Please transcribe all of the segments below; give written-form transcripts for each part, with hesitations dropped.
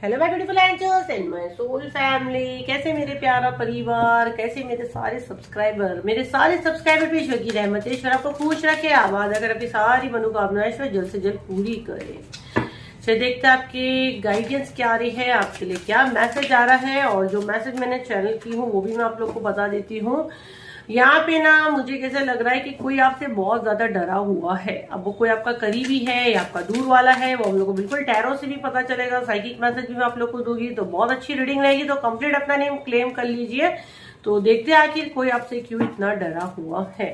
Hello my beautiful angels and my soul family. कैसे मेरे प्यारा परिवार, कैसे मेरे सारे सब्सक्राइबर पे ईश्वर की रहमत ईश्वर आपको खुश रखे, आबाद अगर अपनी सारी मनोकामनाएं ईश्वर जल्द से जल्द पूरी करे। चलिए देखते हैं आपकी गाइडेंस क्या आ रही है, आपके लिए क्या मैसेज आ रहा है। और जो मैसेज मैंने चैनल की हूँ वो भी मैं आप लोग को बता देती हूँ। यहाँ पे ना मुझे कैसा लग रहा है कि कोई आपसे बहुत ज्यादा डरा हुआ है। अब वो कोई आपका करीबी है या आपका दूर वाला है, वो हम लोग को बिल्कुल टैरो से भी पता चलेगा। साइकिक मैसेज भी मैं आप लोग को दूंगी तो बहुत अच्छी रीडिंग रहेगी, तो कंप्लीट अपना नेम क्लेम कर लीजिए। तो देखते हैं आखिर कोई आपसे क्यों इतना डरा हुआ है,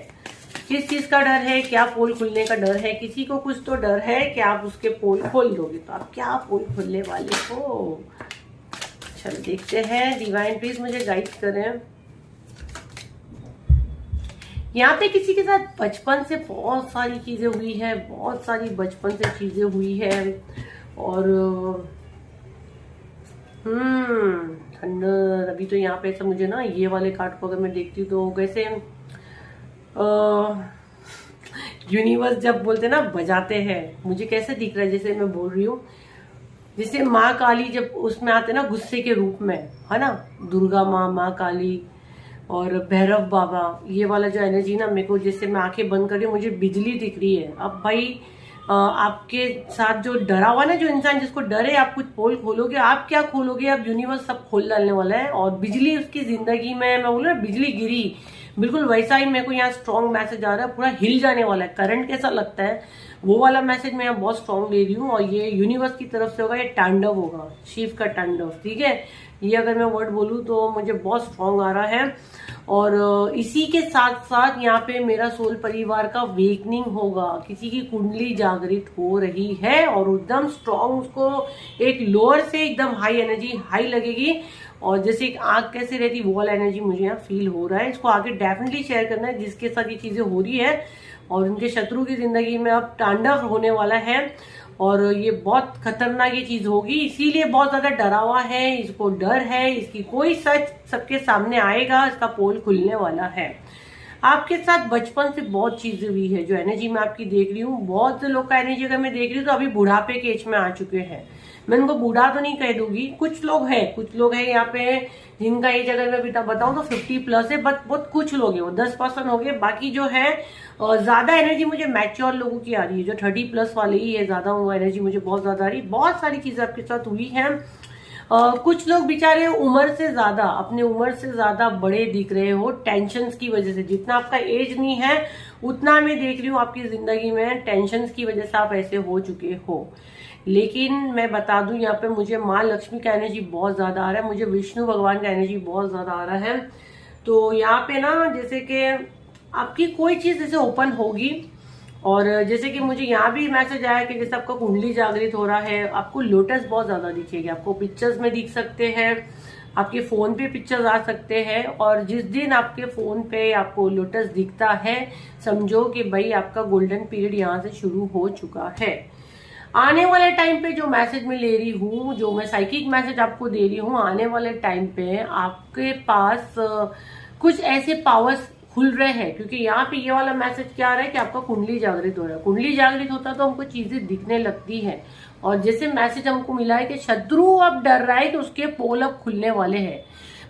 किस चीज का डर है, क्या पोल खुलने का डर है। किसी को कुछ तो डर है कि आप उसके पोल खोल दोगे, तो आप क्या पोल खोलने वाले हो। चलो देखते हैं, डिवाइन प्लीज मुझे गाइड करें। यहाँ पे किसी के साथ बचपन से बहुत सारी चीजें हुई है, बहुत सारी बचपन से चीजें हुई है। और थंडर अभी तो यहाँ पे ऐसा मुझे ना ये वाले कार्ड को अगर मैं देखती हूँ तो कैसे यूनिवर्स जब बोलते ना बजाते हैं, मुझे कैसे दिख रहा है जैसे मैं बोल रही हूँ, जैसे माँ काली जब उसमें आते ना गुस्से के रूप में, है ना, दुर्गा माँ, माँ काली और भैरव बाबा, ये वाला जो एनर्जी ना मेरे को, जैसे मैं आंखें बंद कर रही हूँ मुझे बिजली दिख रही है। अब भाई आपके साथ जो डरा हुआ ना, जो इंसान जिसको डरे, आप कुछ पोल खोलोगे, आप क्या खोलोगे, अब यूनिवर्स सब खोल डालने वाला है। और बिजली उसकी जिंदगी में, मैं बोल रहा बिजली गिरी, बिल्कुल वैसा ही मेरे को यहाँ स्ट्रॉन्ग मैसेज आ रहा है, पूरा हिल जाने वाला है। करंट कैसा लगता है वो वाला मैसेज मैं यहाँ बहुत स्ट्रॉन्ग ले रही हूँ। और ये यूनिवर्स की तरफ से होगा, ये तांडव होगा, शिव का तांडव, ठीक है। ये अगर मैं वर्ड बोलूँ तो मुझे बहुत स्ट्रॉन्ग आ रहा है। और इसी के साथ साथ यहाँ पे मेरा सोल परिवार का वेकनिंग होगा, किसी की कुंडली जागृत हो रही है और एकदम स्ट्रॉन्ग, उसको एक लोअर से एकदम हाई एनर्जी हाई लगेगी। और जैसे एक आग कैसे रहती वो वाला एनर्जी मुझे यहाँ फील हो रहा है। इसको आगे डेफिनेटली शेयर करना है जिसके साथ ये चीजें हो रही है और उनके शत्रु की जिंदगी में अब तांडव होने वाला है। और ये बहुत खतरनाक ये चीज होगी, इसीलिए बहुत ज्यादा डरा हुआ है, इसको डर है, इसकी कोई सच सबके सामने आएगा, इसका पोल खुलने वाला है। आपके साथ बचपन से बहुत चीजें हुई है, जो एनर्जी मैं आपकी देख रही हूँ, बहुत से लोग का एनर्जी अगर मैं देख रही हूँ तो अभी बुढ़ापे के एज में आ चुके हैं। मैं उनको बूढ़ा तो नहीं कह दूंगी, कुछ लोग हैं यहाँ पे जिनका एज अगर मैं बताऊं तो 50+ है, बट बहुत कुछ लोग हैं, वो 10% हो गए। बाकी जो है ज्यादा एनर्जी मुझे मैच्योर लोगों की आ रही है, जो 30+ वाले ही है, ज्यादा वो एनर्जी मुझे बहुत ज्यादा आ रही है। बहुत सारी चीजें आपके साथ हुई है। कुछ लोग बेचारे उम्र से ज्यादा, अपने उम्र से ज्यादा बड़े दिख रहे हो टेंशन की वजह से। जितना आपका एज नहीं है उतना मैं देख रही हूँ आपकी जिंदगी में टेंशन की वजह से आप ऐसे हो चुके हो। लेकिन मैं बता दूं, यहाँ पे मुझे माँ लक्ष्मी का एनर्जी बहुत ज्यादा आ रहा है, मुझे विष्णु भगवान का एनर्जी बहुत ज्यादा आ रहा है। तो यहाँ पे ना जैसे कि आपकी कोई चीज जैसे ओपन होगी। और जैसे कि मुझे यहाँ भी मैसेज आया कि जैसे आपका कुंडली जागृत हो रहा है, आपको लोटस बहुत ज्यादा दिखेगी, आपको पिक्चर्स में दिख सकते हैं, आपके फोन पे पिक्चर्स आ सकते हैं। और जिस दिन आपके फोन पे आपको लोटस दिखता है, समझो कि भाई आपका गोल्डन पीरियड यहाँ से शुरू हो चुका है। आने वाले टाइम पे जो मैसेज मैं ले रही हूँ, जो मैं साइकिक मैसेज आपको दे रही हूँ, आने वाले टाइम पे आपके पास कुछ ऐसे पावर्स खुल रहे हैं। क्योंकि यहाँ पे ये वाला मैसेज क्या आ रहा है कि आपका कुंडली जागृत हो रहा है। कुंडली जागृत होता तो हमको चीजें दिखने लगती है। और जैसे मैसेज हमको मिला है कि शत्रु अब डर रहा है तो उसके पोल अब खुलने वाले हैं।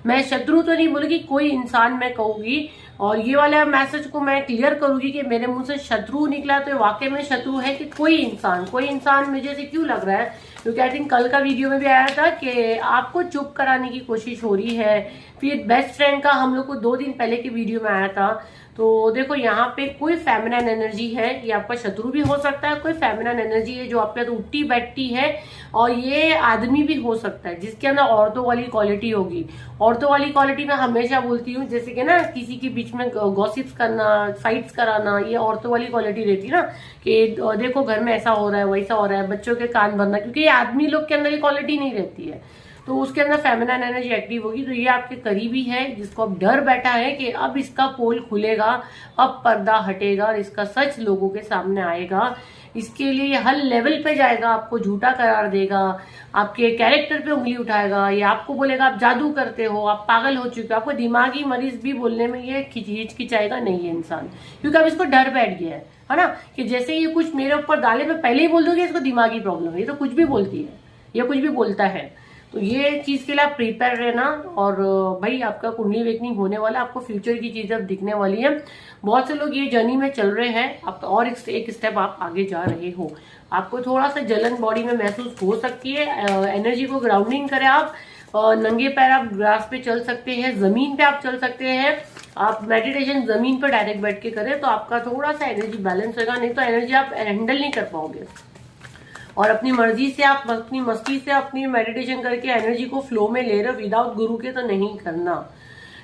मैं शत्रु तो नहीं बोलूंगी, कोई इंसान मैं कहूंगी। और ये वाला मैसेज को मैं क्लियर करूंगी कि मेरे मुंह से शत्रु निकला तो वाकई में शत्रु है कि कोई इंसान मुझे से क्यों लग रहा है, क्योंकि आई थिंक कल का वीडियो में भी आया था कि आपको चुप कराने की कोशिश हो रही है। फिर बेस्ट फ्रेंड का हम लोग को 2 दिन पहले के वीडियो में आया था। तो देखो यहाँ पे कोई फेमिनिन एनर्जी है, ये आपका शत्रु भी हो सकता है, कोई फेमिनिन एनर्जी है जो आपके साथ उठती बैठती है। और ये आदमी भी हो सकता है जिसके अंदर औरतों वाली क्वालिटी होगी। औरतों वाली क्वालिटी मैं हमेशा बोलती हूँ, जैसे कि ना किसी के बीच में गॉसिप्स करना, फाइट्स कराना, ये औरतों वाली क्वालिटी रहती है ना, कि देखो घर में ऐसा हो रहा है, वैसा हो रहा है, बच्चों के कान भरना, क्योंकि ये आदमी लोग के अंदर ये क्वालिटी नहीं रहती है, तो उसके अंदर फेमिनिन एनर्जी एक्टिव होगी। तो ये आपके करीबी है जिसको अब डर बैठा है कि अब इसका पोल खुलेगा, अब पर्दा हटेगा और इसका सच लोगों के सामने आएगा। इसके लिए हर लेवल पे जाएगा, आपको झूठा करार देगा, आपके कैरेक्टर पे उंगली उठाएगा, या आपको बोलेगा आप जादू करते हो, आप पागल हो चुके हो। आपको दिमागी मरीज भी बोलने में ये हिचकिचाएगा नहीं है इंसान, क्योंकि अब इसको डर बैठ गया है ना, कि जैसे ये कुछ मेरे ऊपर डाले मैं पहले ही बोल दूंगी इसको दिमागी प्रॉब्लम है, ये तो कुछ भी बोलती है, ये कुछ भी बोलता है। तो ये चीज के लिए आप प्रिपेयर रहना। और भाई आपका कुंडली अवेकनिंग होने वाला, आपको फ्यूचर की चीजें अब दिखने वाली है। बहुत से लोग ये जर्नी में चल रहे हैं, आप और एक स्टेप आप आगे जा रहे हो। आपको थोड़ा सा जलन बॉडी में महसूस हो सकती है। एनर्जी को ग्राउंडिंग करें आप। नंगे पैर आप ग्रास पे चल सकते हैं, जमीन पे आप चल सकते हैं। आप मेडिटेशन जमीन पे डायरेक्ट बैठ के करें तो आपका थोड़ा सा एनर्जी बैलेंस होगा, नहीं तो एनर्जी आप हैंडल नहीं कर पाओगे। और अपनी मर्जी से आप अपनी मस्ती से अपनी मेडिटेशन करके एनर्जी को फ्लो में ले रहे हो, विदाउट गुरु के तो नहीं करना।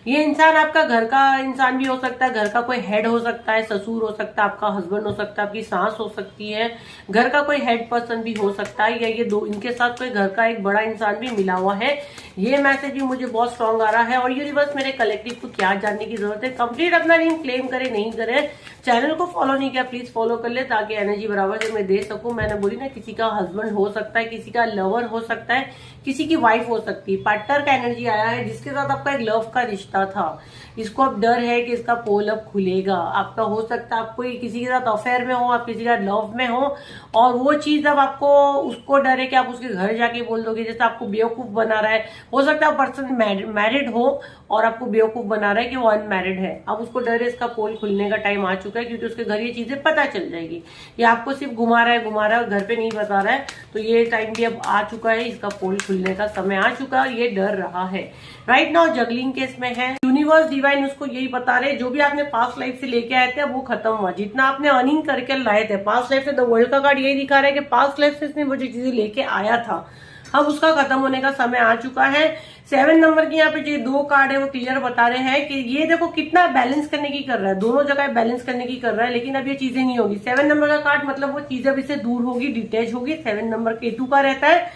ये इंसान आपका घर का इंसान भी हो सकता है, घर का कोई हेड हो सकता है, ससुर हो सकता है, आपका हस्बैंड हो सकता है, आपकी सास हो सकती है, घर का कोई हेड पर्सन भी हो सकता है, या ये दो इनके साथ कोई घर का एक बड़ा इंसान भी मिला हुआ है। ये मैसेज भी मुझे बहुत स्ट्रांग आ रहा है। और यूनिवर्स मेरे कलेक्टिव को क्या जानने की जरूरत है, कंप्लीट अपना रीडिंग क्लेम करे नहीं करे, चैनल को फॉलो नहीं किया प्लीज फॉलो कर ले, ताकि एनर्जी बराबर से मैं दे सकूं। मैंने बोली ना, किसी का हस्बैंड हो सकता है, किसी का लवर हो सकता है, किसी की वाइफ हो सकती है। पार्टनर का एनर्जी आया है जिसके साथ आपका एक लव का रिश्ता था, इसको अब डर है कि इसका पोल अब खुलेगा। आपका हो सकता है आप कोई किसी के साथ अफेयर में हो, आप किसी का लव में हो, और वो चीज अब आपको उसको डर है कि आप उसके घर जाके बोल दोगे, जैसे आपको बेवकूफ बना रहा है। हो सकता है पर्सन मैरिड हो और आपको बेवकूफ बना रहा है कि वो अनमैरिड है। अब उसको डर है इसका पोल खुलने का टाइम आ चुका है, क्योंकि उसके घर ये चीजें पता चल जाएगी। ये आपको सिर्फ घुमा रहा है और घर पे नहीं बता रहा है। तो ये टाइम भी अब आ चुका है, इसका पोल खुलने का समय आ चुका है, ये डर रहा है। राइट नाउ जगलिंग केस में है। यूनिवर्स डिवाइन उसको यही बता रहे, जो भी आपने पास्ट लाइफ से लेके आए थे वो खत्म हुआ। जितना आपने अर्निंग करके लाए थे पास्ट लाइफ से, द वर्ल्ड का कार्ड यही दिखा रहा है कि पास्ट लाइफ से इसने वो जो चीजें लेके आया था, अब उसका खत्म होने का समय आ चुका है। 7 नंबर की यहाँ पे जो 2 कार्ड है वो क्लियर बता रहे हैं कि ये देखो कितना बैलेंस करने की कर रहा है, दोनों जगह बैलेंस करने की कर रहा है, लेकिन अब ये चीजें नहीं होगी। 7 नंबर का कार्ड मतलब वो चीजें अब इससे दूर होगी, डिटेच होगी। 7 नंबर केतु का रहता है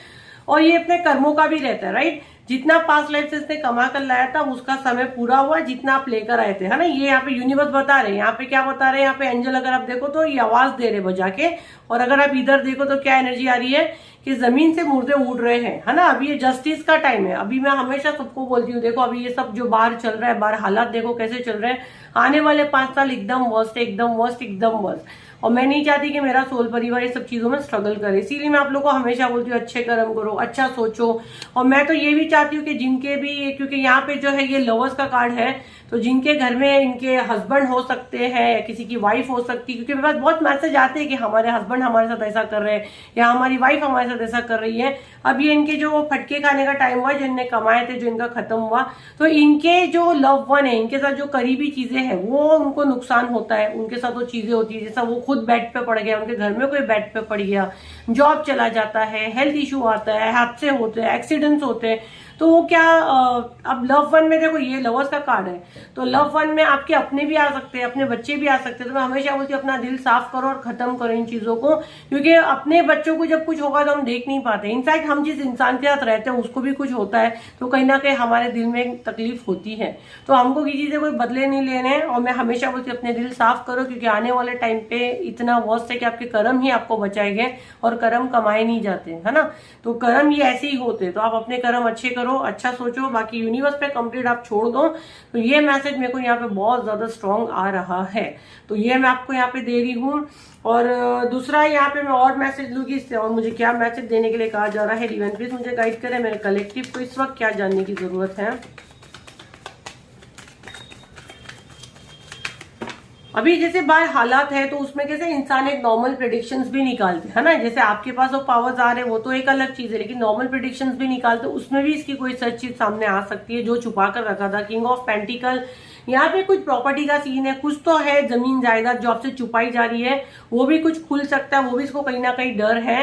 और ये अपने कर्मों का भी रहता है। राइट, जितना पास्ट लाइफ से इसने कमा कर लाया था उसका समय पूरा हुआ, जितना आप लेकर आए थे, है ना। ये यहाँ पे यूनिवर्स बता रहे हैं। यहाँ पे क्या बता रहे हैं, यहाँ पे एंजल अगर आप देखो तो ये आवाज दे रहे बजा के, और अगर आप इधर देखो तो क्या एनर्जी आ रही है कि जमीन से मुर्दे उड़ रहे हैं, है ना। अभी ये जस्टिस का टाइम है। अभी मैं हमेशा सबको बोलती हूँ, देखो अभी ये सब जो बाहर चल रहा है, बाहर हालात देखो कैसे चल रहे हैं। आने वाले 5 साल एकदम वर्स्ट, एकदम वर्स्ट, एकदम वर्स्ट। और मैं नहीं चाहती कि मेरा सोल परिवार ये सब चीजों में स्ट्रगल करे, इसीलिए मैं आप लोगों को हमेशा बोलती हूँ अच्छे कर्म करो, अच्छा सोचो। और मैं तो ये भी चाहती हूँ कि जिनके भी, क्योंकि यहाँ पे जो है ये लवर्स का कार्ड है, तो जिनके घर में इनके हस्बैंड हो सकते हैं या किसी की वाइफ हो सकती है, क्योंकि मेरे पास बहुत मैसेज आते हैं कि हमारे हस्बैंड हमारे साथ ऐसा कर रहे हैं या हमारी वाइफ हमारे साथ ऐसा कर रही है। अब ये इनके जो फटके खाने का टाइम हुआ, जो इनने कमाए थे, जो इनका खत्म हुआ, तो इनके जो लव वन है, इनके साथ जो करीबी चीजें हैं वो उनको नुकसान होता है। उनके साथ वो चीजें होती है, जैसा वो खुद बेड पे पड़ गया, उनके घर में कोई बेड पे पड़ गया, जॉब चला जाता है, हेल्थ इशू आता है, हादसे होते हैं, एक्सीडेंट्स होते हैं। तो वो क्या, अब लव वन में देखो ये लवर्स का कार्ड है, तो लव वन में आपके अपने भी आ सकते हैं, अपने बच्चे भी आ सकते हैं। तो मैं हमेशा बोलती हूँ अपना दिल साफ करो और खत्म करो इन चीजों को, क्योंकि अपने बच्चों को जब कुछ होगा तो हम देख नहीं पाते। इनफैक्ट हम जिस इंसान के साथ रहते हैं उसको भी कुछ होता है, तो कहीं ना कहीं हमारे दिल में एक तकलीफ होती है। तो हमको किसी से कोई बदले नहीं लेने हैं। और मैं हमेशा बोलती हूँ अपने दिल साफ करो, क्योंकि आने वाले टाइम पे इतना वर्स्ट है कि आपके कर्म ही आपको बचाएंगे, और कर्म कमाए नहीं जाते, है ना। तो कर्म ये ऐसे ही होते, तो आप अपने कर्म अच्छे करो, अच्छा सोचो, बाकी यूनिवर्स पे कंप्लीट आप छोड़ दो। तो ये मैसेज मेरे को यहाँ पे बहुत ज्यादा स्ट्रांग आ रहा है, तो ये मैं आपको यहाँ पे दे रही हूँ। और दूसरा यहाँ पे मैं और मैसेज लूंगी इससे, और मुझे क्या मैसेज देने के लिए कहा जा रहा है, डिवाइन प्लीज मुझे गाइड करें, मेरे कलेक्टिव को इस वक्त क्या जानने की जरूरत है। अभी जैसे बाहर हालात है तो उसमें कैसे इंसान एक नॉर्मल प्रेडिक्शंस भी निकालते हैं ना, जैसे आपके पास वो पावर्स आ रहे हैं वो तो एक अलग चीज है, लेकिन नॉर्मल प्रेडिक्शंस भी निकालते, उसमें भी इसकी कोई सच चीज सामने आ सकती है जो छुपा कर रखा था। किंग ऑफ पेंटिकल, यहाँ पे कुछ प्रॉपर्टी का सीन है, कुछ तो है जमीन जायदाद जो आपसे छुपाई जा रही है, वो भी कुछ खुल सकता है, वो भी इसको कहीं ना कहीं डर है।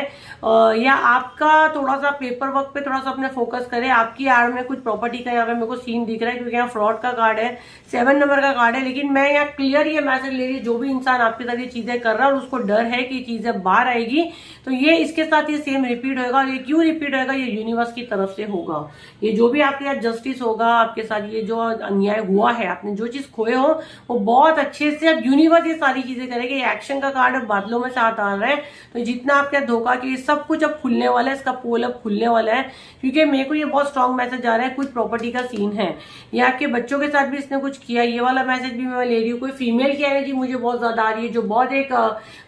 या आपका थोड़ा सा पेपर वर्क पे थोड़ा सा अपने फोकस करें, आपकी आड़ में कुछ प्रॉपर्टी का यहाँ पे मेरे को सीन दिख रहा है, क्योंकि यहाँ फ्रॉड का कार्ड है, 7 नंबर का कार्ड है। लेकिन मैं यहाँ क्लियर ये मैसेज ले रही, जो भी इंसान आपके साथ ये चीजें कर रहा है और उसको डर है कि चीजें बाहर आएगी, तो ये इसके साथ ये सेम रिपीट होगा। और ये क्यों रिपीट होगा, ये यूनिवर्स की तरफ से होगा। ये जो भी आपके साथ जस्टिस होगा, आपके साथ ये जो अन्याय हुआ है, आपने जो चीज खोए हो वो बहुत अच्छे से अब यूनिवर्स ये सारी चीजें करेगी। एक्शन का कार्ड अब बादलों में साथ आ रहा है, तो जितना आपके धोखा की सब कुछ अब खुलने वाला है, इसका पोल अब खुलने वाला है, क्योंकि मेरे को ये बहुत स्ट्रॉन्ग मैसेज आ रहा है। कुछ प्रॉपर्टी का सीन है, ये आपके बच्चों के साथ भी इसने कुछ किया, ये वाला मैसेज भी मैं ले रही हूँ। कोई फीमेल की एनर्जी मुझे बहुत ज्यादा आ रही है, जो बहुत एक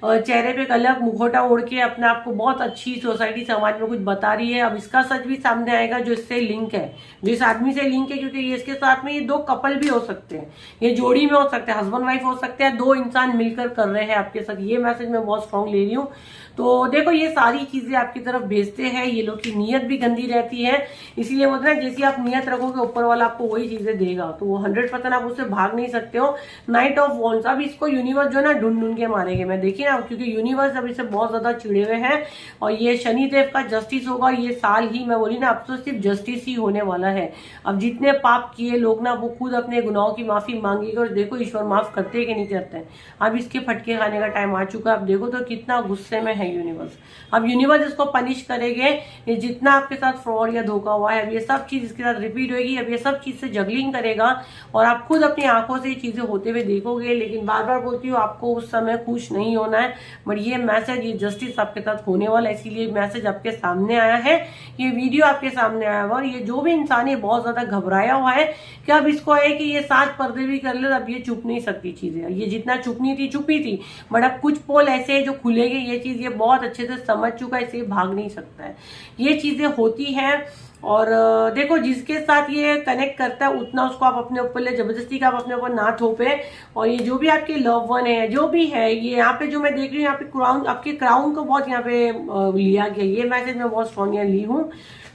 चेहरे पे एक अलग मुखौटा ओढ़ के अपने आप को बहुत अच्छी सोसाइटी समाज में कुछ बता रही है। अब इसका सच भी सामने आएगा जो इससे लिंक है, जो इस आदमी से लिंक है, क्योंकि ये इसके साथ में ये दो कपल भी हो सकते हैं, ये जोड़ी में हो सकते हैं, हस्बैंड वाइफ हो सकते हैं, दो इंसान मिलकर कर रहे हैं आपके साथ। ये मैसेज मैं बहुत स्ट्रॉन्ग ले रही हूँ। तो देखो ये सारी चीजें आपकी तरफ भेजते हैं, ये लोग की नीयत भी गंदी रहती है, इसीलिए बोलते हैं जैसी आप नीयत रखोगे ऊपर वाला आपको वही चीजें देगा, तो वो 100% आप उससे भाग नहीं सकते हो। नाइट ऑफ वॉन्ड्स, अब इसको यूनिवर्स जो है ना ढूंढ ढूंढ के मारेंगे, मैं देखिए ना, क्योंकि यूनिवर्स अब इससे बहुत ज्यादा चिड़े हुए हैं, और ये शनिदेव का जस्टिस होगा ये साल ही, मैं बोली ना अब तो सिर्फ जस्टिस ही होने वाला है। अब जितने पाप किए लोग ना वो खुद अपने गुनाहों की माफी मांगेगा, और देखो ईश्वर माफ करते कि नहीं करते। अब इसके फटके खाने का टाइम आ चुका है। अब देखो तो कितना गुस्से में है यूनिवर्स, अब यूनिवर्स इसको पनिश करेंगे। ये जितना आपके साथ फ्रॉड या धोखा हुआ है, अब ये सब चीज इसके साथ रिपीट होगी, अब ये सब चीज से जगलिंग करेगा, और आप खुद अपनी आंखों से ये चीजें होते हुए देखोगे। लेकिन बार बार बोलती हूँ आपको उस समय खुश नहीं होना है, बट ये मैसेज, ये जस्टिस आपके साथ होने वाला है, इसीलिए मैसेज आपके सामने आया है, ये वीडियो आपके सामने आया हुआ। और ये जो भी इंसान ये बहुत ज्यादा घबराया हुआ है कि अब इसको है कि ये 7 पर्दे भी कर ले, अब ये चुप नहीं सकती चीजें, ये जितना चुपनी थी चुपी थी, बट अब कुछ पोल ऐसे है जो खुलेंगे, ये चीज ये बहुत अच्छे से समझ चुका है, इसे भाग नहीं सकता है, ये चीजें होती हैं। और देखो जिसके साथ ये कनेक्ट करता है उतना उसको आप अपने ऊपर ले, जबरदस्ती का आप अपने ऊपर ना थोपे। और ये जो भी आपके लव वन है, जो भी है, ये यहाँ पे जो मैं देख रही हूँ, यहाँ पे क्राउन, आपके क्राउन को बहुत यहाँ पे लिया गया, ये मैसेज मैं बहुत स्ट्रॉन्ग यहाँ ली हूँ।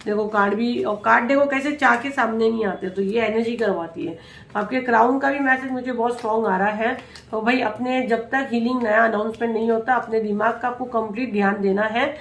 देखो कार्ड भी, और कार्ड देखो कैसे चाह के सामने नहीं आते, तो ये एनर्जी करवाती है। आपके क्राउन का भी मैसेज मुझे बहुत स्ट्रॉन्ग आ रहा है। तो भाई अपने जब तक हीलिंग नया अनाउंसमेंट नहीं होता, अपने दिमाग का आपको कंप्लीट ध्यान देना है।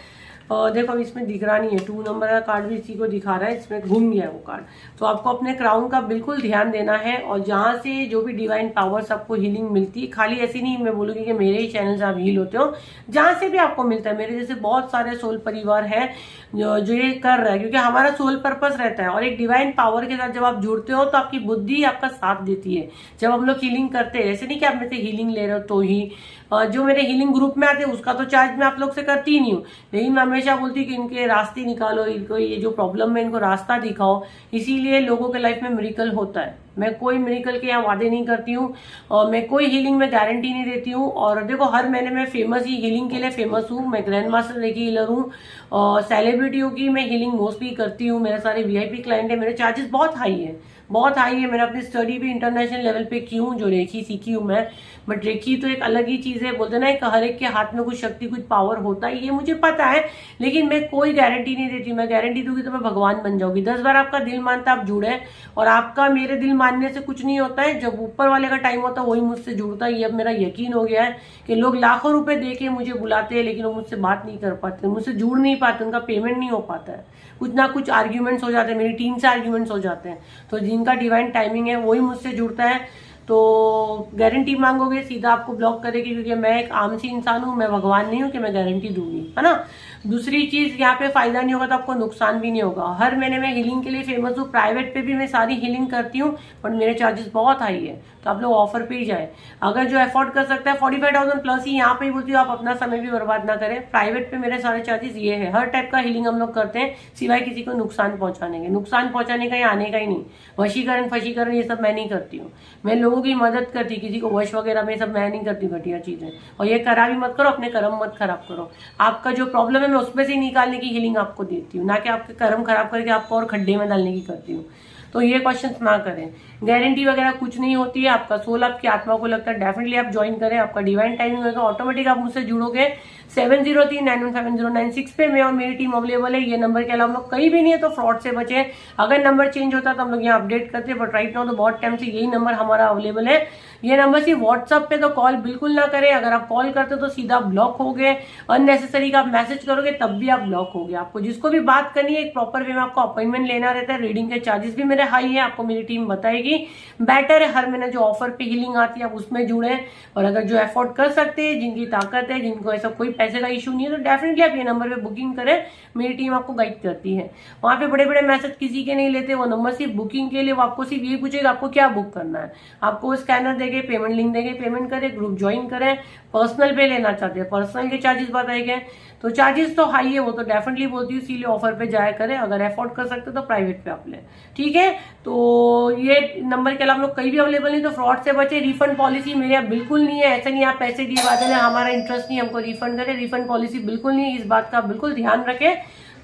देखो अब इसमें दिख रहा नहीं है, 2 नंबर का कार्ड भी इसी को दिखा रहा है, इसमें घूम गया है वो कार्ड। तो आपको अपने क्राउन का बिल्कुल ध्यान देना है, और जहां से जो भी डिवाइन पावर्स आपको हीलिंग मिलती है, खाली ऐसी नहीं मैं बोलूंगी कि मेरे ही चैनल से आप हील होते हो, जहां से भी आपको मिलता है। मेरे जैसे बहुत सारे सोल परिवार है जो ये कर रहा है, क्योंकि हमारा सोल पर्पस रहता है, और एक डिवाइन पावर के साथ जब आप जुड़ते हो तो आपकी बुद्धि आपका साथ देती है। जब हम लोग हीलिंग करते हैं, ऐसे नहीं कि आप मेरे से हीलिंग ले रहे हो तो ही, जो मेरे हीलिंग ग्रुप में आते हैं उसका तो चार्ज मैं आप लोग से करती ही नहीं हूँ, लेकिन मैं हमेशा बोलती हूँ कि इनके रास्ते निकालो, इनको ये जो प्रॉब्लम है इनको रास्ता दिखाओ, इसीलिए लोगों के लाइफ में मिरेकल होता है। मैं कोई मिरेकल के यहाँ वादे नहीं करती हूँ, और मैं कोई हीलिंग में गारंटी नहीं देती हूँ। और देखो हर महीने में फेमस ही हीलिंग के लिए फेमस हूँ, मैं ग्रैंड मास्टर रेकी हीलर हूँ, और सेलिब्रिटियों की मैं हीलिंग मोस्टली करती हूँ। मेरे सारे VIP क्लाइंट है, मेरे चार्जेस बहुत हाई है, बहुत हाई है। मैंने अपनी स्टडी भी इंटरनेशनल लेवल पे की हूँ, जो रेखी सीखी हूँ मैं, बट रेखी तो एक अलग ही चीज है। बोलते ना एक हर एक के हाथ में कुछ शक्ति, कुछ पावर होता है, ये मुझे पता है, लेकिन मैं कोई गारंटी नहीं देती। मैं गारंटी दूंगी तो मैं भगवान बन जाऊंगी। 10 बार आपका दिल मानता आप जुड़े, और आपका मेरे दिल मानने से कुछ नहीं होता है, जब ऊपर वाले का टाइम होता है वही मुझसे जुड़ता है। ये अब मेरा यकीन हो गया है कि लोग लाखों रुपए दे के मुझे बुलाते हैं, लेकिन वो मुझसे बात नहीं कर पाते, मुझसे जुड़ नहीं पाते, उनका पेमेंट नहीं हो पाता है, कुछ ना कुछ आर्ग्यूमेंट्स हो जाते हैं, मेरी टीम से आर्ग्यूमेंट्स हो जाते हैं। तो जिनका डिवाइन टाइमिंग है वही मुझसे जुड़ता है। तो गारंटी मांगोगे सीधा आपको ब्लॉक करेगी, क्योंकि मैं एक आम सी इंसान हूं, मैं भगवान नहीं हूं कि मैं गारंटी दूंगी, है ना। दूसरी चीज, यहाँ पे फायदा नहीं होगा तो आपको नुकसान भी नहीं होगा। हर महीने में हीलिंग के लिए फेमस हूँ, प्राइवेट पे भी मैं सारी हीलिंग करती हूँ, बट मेरे चार्जेस बहुत हाई है, तो आप लोग ऑफर पे ही जाए। अगर जो अफोर्ड कर सकता है 45,000 प्लस ही, यहाँ पे ही बोलती हूँ आप अपना समय भी बर्बाद ना करें। प्राइवेट पे मेरे सारे चार्जेस ये है, हर टाइप का हीलिंग हम लोग करते हैं, सिवाय किसी को नुकसान पहुंचाने के। नुकसान पहुंचाने का या आने का ही नहीं, वशीकरण फशीकरण ये सब मैं नहीं करती हूँ। मैं लोगों की मदद करती, किसी को वश वगैरह में सब मैं नहीं करती, घटिया चीजें। और ये करा भी मत करो, अपने कर्म मत खराब करो। आपका जो प्रॉब्लम है मैं उसमें से निकालने की हीलिंग आपको देती हूँ, ना कि आपके कर्म खराब करके आपको और खड्डे में डालने की करती हूँ। तो ये क्वेश्चंस ना करें, गारंटी वगैरह कुछ नहीं होती है। आपका सोल आपकी आत्मा को लगता है, डेफिनेटली आप ज्वाइन करें, आपका डिवाइन टाइमिंग होगा, ऑटोमेटिक आप मुझसे जुड़ोगे। 7039150996 पे मैं और मेरी टीम अवेलेबल है। ये नंबर के अलावा हम लोग कहीं भी नहीं है, तो फ्रॉड से बचे। अगर नंबर चेंज होता तो हम लोग यहाँ अपडेट करते, बट राइट नाउ तो बहुत टाइम से यही नंबर हमारा अवेलेबल है। ये नंबर सिर्फ व्हाट्सएप पे तो कॉल बिल्कुल ना करें, अगर आप कॉल करते तो सीधा ब्लॉक हो गए, अननेसेसरी का आप मैसेज करोगे तब भी आप ब्लॉक हो गए। आपको जिसको भी बात करनी है एक प्रॉपर वे में आपको अपॉइंटमेंट लेना रहता है। रीडिंग के चार्जेस भी मेरे हाई है, आपको मेरी टीम बताएगी। बेटर है हर महीने जो ऑफर पे हीलिंग आती है आप उसमें जुड़े, और अगर जो अफोर्ड कर सकते हैं, जिनकी ताकत है, जिनको ऐसा कोई पैसे का इशू नहीं है, तो डेफिनेटली आप ये नंबर पे बुकिंग करें, मेरी टीम आपको गाइड करती है। वहां पे बड़े बड़े मैसेज किसी के नहीं लेते, वो नंबर सिर्फ बुकिंग के लिए, वो आपको सिर्फ यही पूछेगा आपको क्या बुक करना है, आपको स्कैनर देंगे, पेमेंट लिंक देंगे, पेमेंट करें, ग्रुप ज्वाइन करें। पर्सनल पे लेना चाहते हैं पर्सनल के चार्जेस बताए गए, तो चार्जेस तो हाई है, वो तो डेफिनेटली बोलती हूँ इसीलिए ऑफर पे जाया करें। अगर अफोर्ड कर सकते तो प्राइवेट पे आप लें, ठीक है। तो ये नंबर के अलावा हम लोग कहीं भी अवेलेबल नहीं, तो फ्रॉड से बचे। रिफंड पॉलिसी मेरे यहाँ बिल्कुल नहीं है, ऐसा नहीं आप पैसे दिए बाद में हमारा इंटरेस्ट नहीं हमको रिफंड करें, रिफंड पॉलिसी बिल्कुल नहीं है, इस बात का बिल्कुल ध्यान रखें।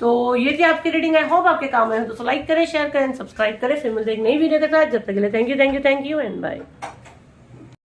तो ये थी आपकी रीडिंग, आई होप आपके काम आए हो, तो लाइक करें, शेयर करें, सब्सक्राइब करें। फिर मिलते एक नई वीडियो के साथ, जब तक के लिए थैंक यू एंड बाय।